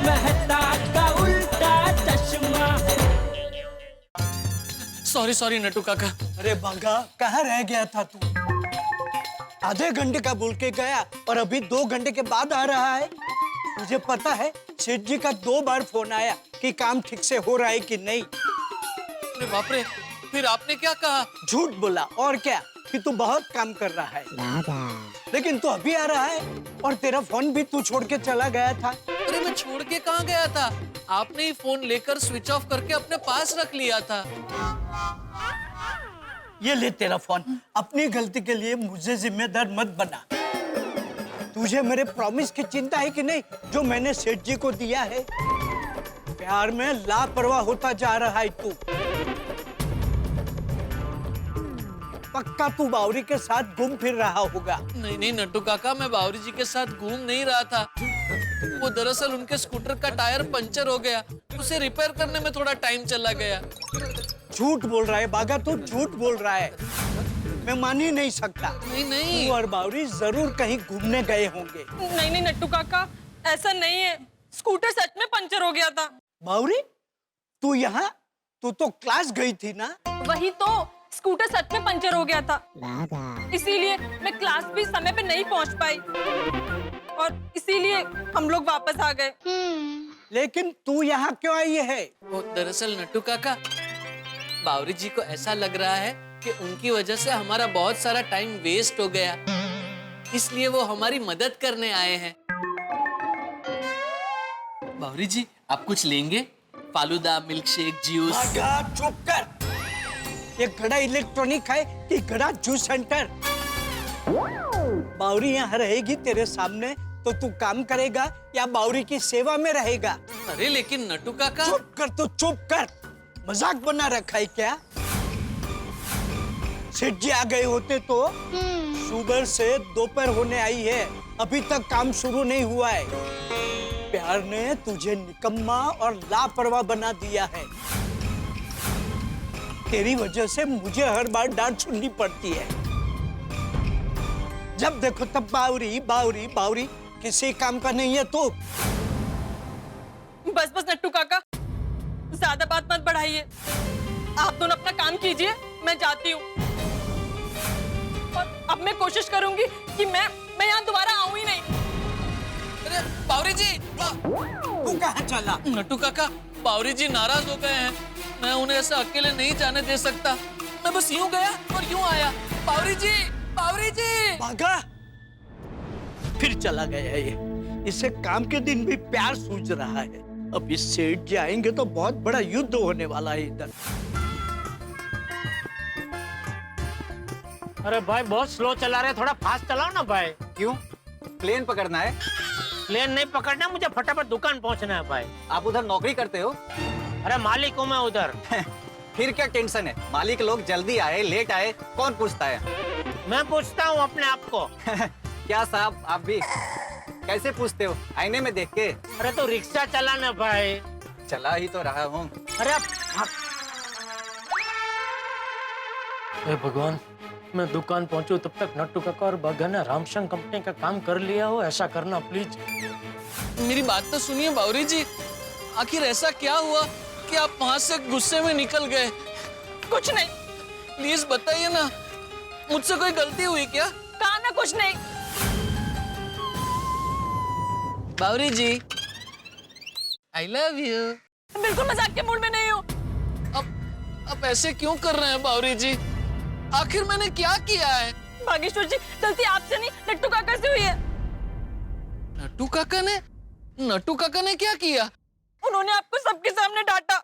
मेहता का उल्टा चश्मा। सॉरी नट्टू काका। अरे बागा, कहाँ रह गया था तू? आधे घंटे का बोल के गया और अभी 2 घंटे के बाद आ रहा है। मुझे पता है सेठ जी का 2 बार फोन आया कि काम ठीक से हो रहा है कि नहीं। अरे बाप रे, फिर आपने क्या कहा? झूठ बोला और क्या, कि तू बहुत काम कर रहा है। लेकिन तू अभी आ रहा है और तेरा फोन भी तू छोड़ के चला गया था। अरे मैं छोड़ के कहाँ गया था? आपने ही फोन लेकर स्विच ऑफ करके अपने पास रख लिया था। ये ले तेरा फोन। अपनी गलती के लिए मुझे जिम्मेदार मत बना। तुझे मेरे प्रॉमिस की चिंता है कि नहीं, जो मैंने सेठ जी को दिया है? प्यार में लापरवाह होता जा रहा है तू। पक्का तू बावरी के साथ घूम फिर रहा होगा। नहीं नट्टू काका, मैं बावरी जी के साथ घूम नहीं रहा था। वो दरअसल उनके स्कूटर का टायर पंचर हो गया, उसे रिपेयर करने में थोड़ा टाइम चला गया। झूठ बोल रहा है बागा, तू झूठ बोल रहा है। मैं मान ही नहीं सकता। नहीं। तू और बावरी जरूर कहीं घूमने गए होंगे। नहीं नट्टू काका, ऐसा नहीं है। स्कूटर सच में पंचर हो गया था। बावरी, तू यहाँ? तू तो क्लास गई थी ना? वही तो, स्कूटर सच में पंचर हो गया था, इसीलिए मैं क्लास भी समय पे नहीं पहुंच पाई और इसीलिए हम लोग वापस आ गए। लेकिन तू यहाँ क्यों आई है? वो दरअसल नट्टू काका, बावरी जी को ऐसा लग रहा है कि उनकी वजह से हमारा बहुत सारा टाइम वेस्ट हो गया, इसलिए वो हमारी मदद करने आए हैं। बावरी जी, आप कुछ लेंगे? Falooda, milk shake, juice? चुप कर। ये घड़ा इलेक्ट्रॉनिक है कि घड़ा जूस सेंटर? बावरी यहाँ रहेगी तेरे सामने तो तू काम करेगा या बावरी की सेवा में रहेगा? अरे लेकिन नट्टू काका। चुप कर, तो चुप कर। मजाक बना रखा है क्या? सेठ जी आ गए होते तो। सुबह से दोपहर होने आई है, अभी तक काम शुरू नहीं हुआ है। प्यार ने तुझे निकम्मा और लापरवाह बना दिया है। तेरी वजह से मुझे हर बार डांट सुननी पड़ती है। जब देखो तब बावरी बावरी बावरी, किसी काम का नहीं है तू। बस नट्टू काका, ज्यादा बात मत बढ़ाइए। आप दोनों अपना काम कीजिए, मैं जाती हूँ। और अब मैं कोशिश करूंगी कि मैं यहाँ दोबारा आऊं ही नहीं। अरे बावरी जी, तू कहाँ चला? नट्टू काका, बावरी जी नाराज हो गए हैं। मैं उन्हें ऐसा अकेले नहीं जाने दे सकता। मैं बस यूं गया और यूं आया। बावरी जी, बावरी जी! भागा, फिर चला गया ये। इसे काम के दिन भी प्यार सूझ रहा है। अब इस सेठ जी आएंगे तो बहुत बड़ा युद्ध होने वाला है इधर। अरे भाई, बहुत स्लो चला रहे, थोड़ा फास्ट चलाओ ना भाई। क्यों? प्लेन पकड़ना है? प्लेन नहीं पकड़ना, मुझे फटाफट दुकान पहुंचना है भाई। आप उधर नौकरी करते हो? अरे मालिक हूँ मैं उधर। फिर क्या टेंशन है? मालिक लोग जल्दी आए लेट आए कौन पूछता है? मैं पूछता हूँ अपने आप को। क्या साहब, आप भी कैसे पूछते हो? आईने में देख के? अरे तो रिक्शा चलाना भाई। चला ही तो रहा हूँ। अरे हे भगवान, मैं दुकान पहुंचू तब तक नट्टू काका और बागा ने रामशंकर कंपनी का काम कर लिया हो। ऐसा करना प्लीज। मेरी बात तो सुनिए बावरी जी, आखिर ऐसा क्या हुआ कि आप वहां से गुस्से में निकल गए? कुछ नहीं। प्लीज बताइए ना, मुझसे कोई गलती हुई क्या? कहा ना कुछ नहीं। बावरी जी, आई लव यू। बिल्कुल मजाक के मूड में नहीं हूँ। अब ऐसे क्यों कर रहे हैं बावरी जी? आखिर मैंने क्या किया है? बागेश्वर जी, गलती आपसे नहीं नट्टू काका से हुई है। नट्टू काका ने क्या किया? उन्होंने आपको सबके सामने डांटा।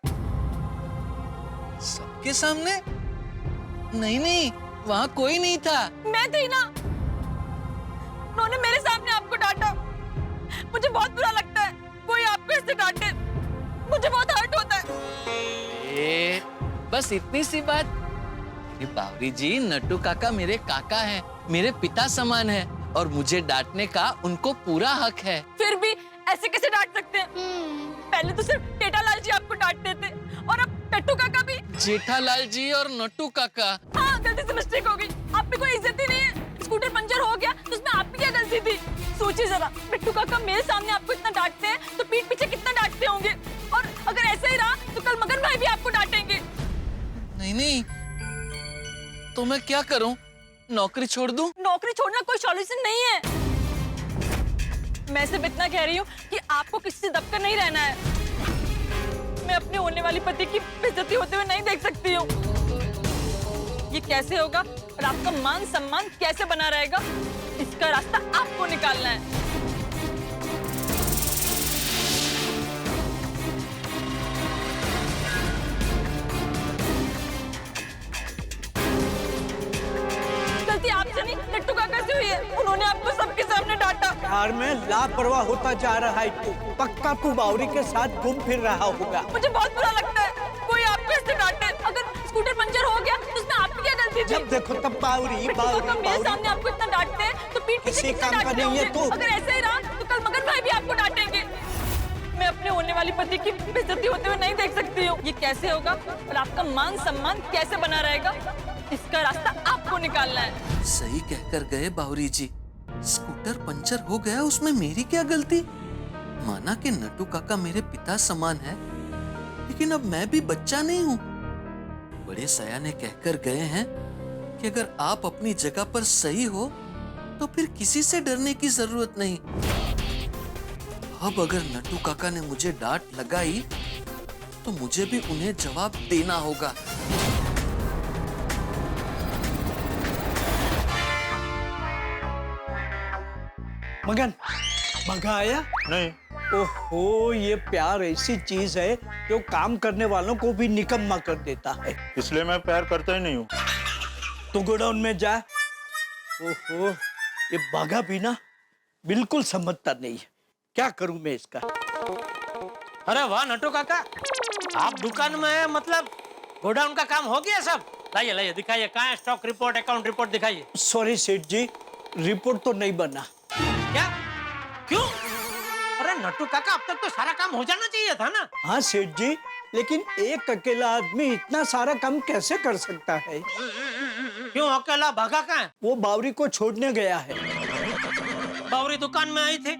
सबके सामने? नहीं, वहाँ कोई नहीं था। मैं थी ना। उन्होंने मेरे सामने आपको डांटा। मुझे बहुत बुरा लगता है कोई आपको ऐसे डांटे, मुझे बहुत हर्ट होता है। बस इतनी सी बात? बावरी जी, नट्टू काका मेरे काका हैं, मेरे पिता समान हैं और मुझे डांटने का उनको पूरा हक है। फिर भी ऐसे कैसे डांट सकते हैं? पहले तो सिर्फ जेठालाल जी आपको डांटते थे और अब नट्टू काका भी। जेठालाल जी और नट्टू काका? हाँ, गलती से मिस्टेक हो गई। आप पे कोई इज्जत ही नहीं है। स्कूटर पंचर हो गया तो उसमें आपकी क्या गलती थी? सोचिए जरा, नट्टू काका मेरे सामने आपको इतना डांटते हैं तो पीठ पीछे कितना नहीं नहीं, तो मैं क्या करूं? नौकरी छोड़ दूं? नौकरी छोड़ना कोई सॉल्यूशन नहीं है। मैं सिर्फ इतना कह रही हूँ कि आपको किसी से दबकर नहीं रहना है। मैं अपने होने वाली पति की बेइज्जती होते हुए नहीं देख सकती हूँ। ये कैसे होगा और आपका मान सम्मान कैसे बना रहेगा, इसका रास्ता आपको निकालना है। गलती आपसे नहीं, नट्टू काका से हुई है। उन्होंने आपको सबके सामने डांटा। प्यार में लापरवाह होता जा रहा है तू। पक्का तू बावरी के साथ घूम फिर रहा होगा। मुझे बहुत बुरा लगता है कोई आपको इससे डांटे। अगर स्कूटर पंचर हो गया तो उसमें आपकी क्या गलती थी? जब देखो तब बावरी नट्टू काका मेरे सामने आपको इतना डांटते हैं तो पीठ पीछे किसी किससे काम का डांटते नहीं है होंगे? तू। अगर ऐसे ही रहा तो कल मगर भाई भी आपको डांटेंगे। मैं अपने होने वाली पति की बेइज्जती होते हुए नहीं देख सकती हूँ। ये कैसे होगा और आपका मान सम्मान कैसे बना रहेगा, इसका रास्ता आपको निकालना है। सही कहकर गए बावरी जी। स्कूटर पंचर हो गया, उसमें मेरी क्या गलती? माना कि नट्टू काका मेरे पिता समान है, लेकिन अब मैं भी बच्चा नहीं हूँ। बड़े सयाने कहकर गए हैं कि अगर आप अपनी जगह पर सही हो तो फिर किसी से डरने की जरूरत नहीं। अब अगर नट्टू काका ने मुझे डांट लगाई तो मुझे भी उन्हें जवाब देना होगा। मगन, भगा आया? नहीं। ओहो, ये प्यार ऐसी चीज है जो काम करने वालों को भी निकम्मा कर देता है। इसलिए मैं प्यार करता ही नहीं हूँ। तो गोडाउन में जा। ओहो, ये बाघा भी ना बिल्कुल समझता नहीं है। क्या करूं मैं इसका? अरे वाह नट्टू काका, आप दुकान में है, मतलब गोडाउन का काम हो गया सब? लाइए लाइए दिखाइए, कहाँ है स्टॉक रिपोर्ट, अकाउंट रिपोर्ट दिखाइए। सॉरी सेठ जी, रिपोर्ट तो नहीं बना। क्या? क्यों? अरे नट्टू काका, अब तक तो सारा काम हो जाना चाहिए था ना। हाँ सेठ जी, लेकिन एक अकेला आदमी इतना सारा काम कैसे कर सकता है? क्यों अकेला? भागा कहाँ है? वो बावरी को छोड़ने गया है। बावरी दुकान में आई थी।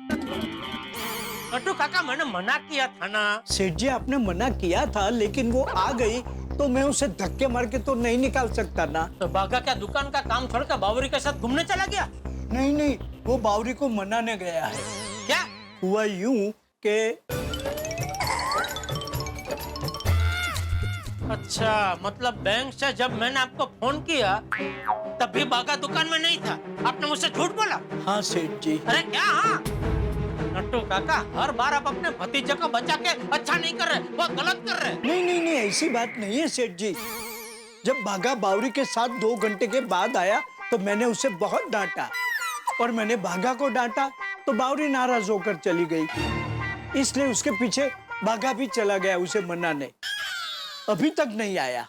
नट्टू काका, मैंने मना किया था ना। सेठ जी, आपने मना किया था, लेकिन वो आ गई तो मैं उसे धक्के मार के तो नहीं निकाल सकता ना। तो भागा क्या दुकान का काम छोड़कर बावरी के साथ घूमने चला गया? नहीं नहीं, वो बावरी को मनाने गया है। क्या हुआ यूं के अच्छा, मतलब बैंक से जब मैंने आपको फोन किया तब भी बागा दुकान में नहीं था। आपने मुझसे झूठ बोला? हाँ सेठ जी। अरे क्या? हाँ नट्टू काका, हर बार आप अपने भतीजे को बचा के अच्छा नहीं कर रहे, बहुत गलत कर रहे। नहीं नहीं नहीं, ऐसी बात नहीं है सेठ जी। जब बाघा बावरी के साथ 2 घंटे के बाद आया तो मैंने उसे बहुत डांटा, और मैंने बाघा को डांटा तो बावरी नाराज होकर चली गई। इसलिए उसके पीछे बाघा भी चला गया उसे मनाने। अभी तक नहीं आया।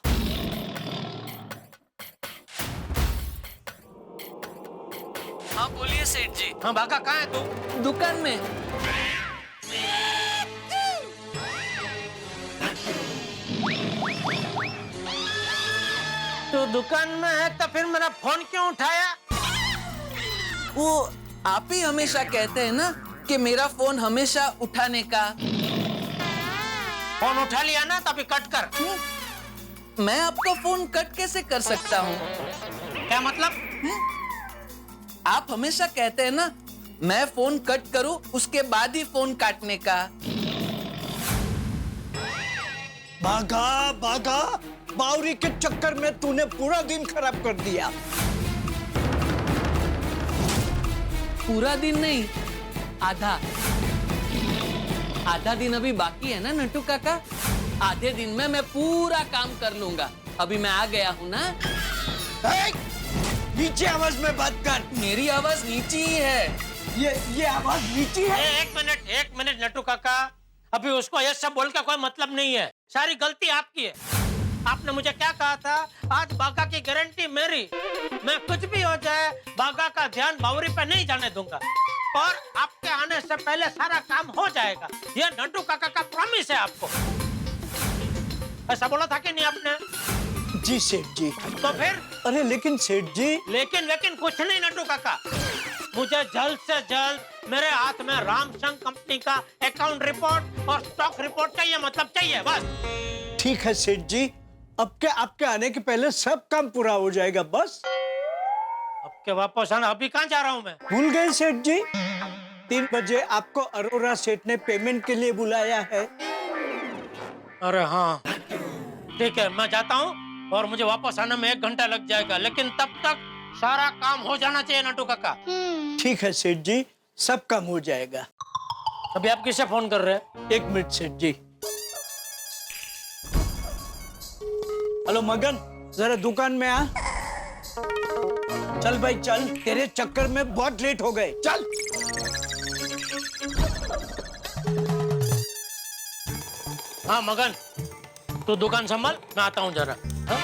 हाँ बोलिए सेठ जी। हाँ बागा कहाँ है तू? दुकान में। तू दुकान में है तो फिर मेरा फोन क्यों उठाया? वो आप ही हमेशा कहते हैं ना कि मेरा फोन हमेशा उठाने का। फोन उठा लिया ना तो अभी कट कर। मैं आपका फोन कट कैसे कर सकता हूँ? क्या मतलब? आप हमेशा कहते हैं ना मैं फोन कट करूं उसके बाद ही फोन काटने का। बाघा बाघा, बावरी के चक्कर में तूने पूरा दिन खराब कर दिया। पूरा दिन नहीं, आधा आधा दिन अभी बाकी है ना नट्टू काका। आधे दिन में मैं पूरा काम कर लूंगा। अभी मैं आ गया हूँ ना। नीचे आवाज में बात कर। मेरी आवाज नीची ही है। ये आवाज नीची है। एक मिनट नट्टू काका, अभी उसको ये सब बोल का कोई मतलब नहीं है। सारी गलती आपकी है। आपने मुझे क्या कहा था? आज बागा की गारंटी मेरी। मैं कुछ भी हो जाए बागा का ध्यान बावरी पे नहीं जाने दूंगा, और आपके आने से पहले सारा काम हो जाएगा। ये नट्टू काका का प्रॉमिस है आपको। ऐसा बोला था कि नहीं आपने? जी सेठ जी। तो फिर? अरे लेकिन सेठ जी। लेकिन कुछ नहीं नट्टू काका। मुझे जल्द से जल्द मेरे हाथ में रामसंग कंपनी का अकाउंट रिपोर्ट और स्टॉक रिपोर्ट चाहिए, मतलब चाहिए बस। ठीक है सेठ जी, अब के आपके आने के पहले सब काम पूरा हो जाएगा बस। आपके वापस आना, अभी कहाँ जा रहा हूँ मैं? भूल गए सेठ जी, 3 बजे आपको अरोरा सेठ ने पेमेंट के लिए बुलाया है। अरे हाँ ठीक है, मैं जाता हूँ और मुझे वापस आने में 1 घंटा लग जाएगा, लेकिन तब तक सारा काम हो जाना चाहिए नट्टू काका। ठीक है सेठ जी, सब काम हो जाएगा। अभी आप किससे फोन कर रहे हैं? 1 मिनट सेठ जी। हेलो मगन, जरा दुकान में आ। चल भाई चल, तेरे चक्कर में बहुत लेट हो गए, चल। हाँ मगन, तू दुकान संभाल, मैं आता हूँ जरा। हाँ?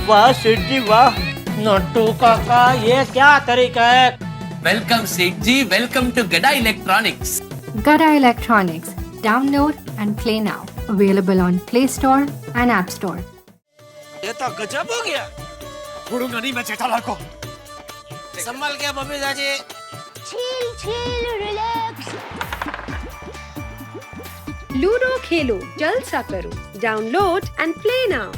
वाह सेठ जी वाह। नट्टू काका, ये क्या तरीका है? वेलकम सेठ जी, वेलकम टू गड़ा electronics. Gada Electronics. Download and play now. Available on Play Store and App Store. ये तो गजब हो गया। छोड़ूंगा नहीं मैं जेठालाल को। संभाल के बबीता जी। लूडो खेलो, जलसा करो, डाउनलोड एंड प्ले नाउ।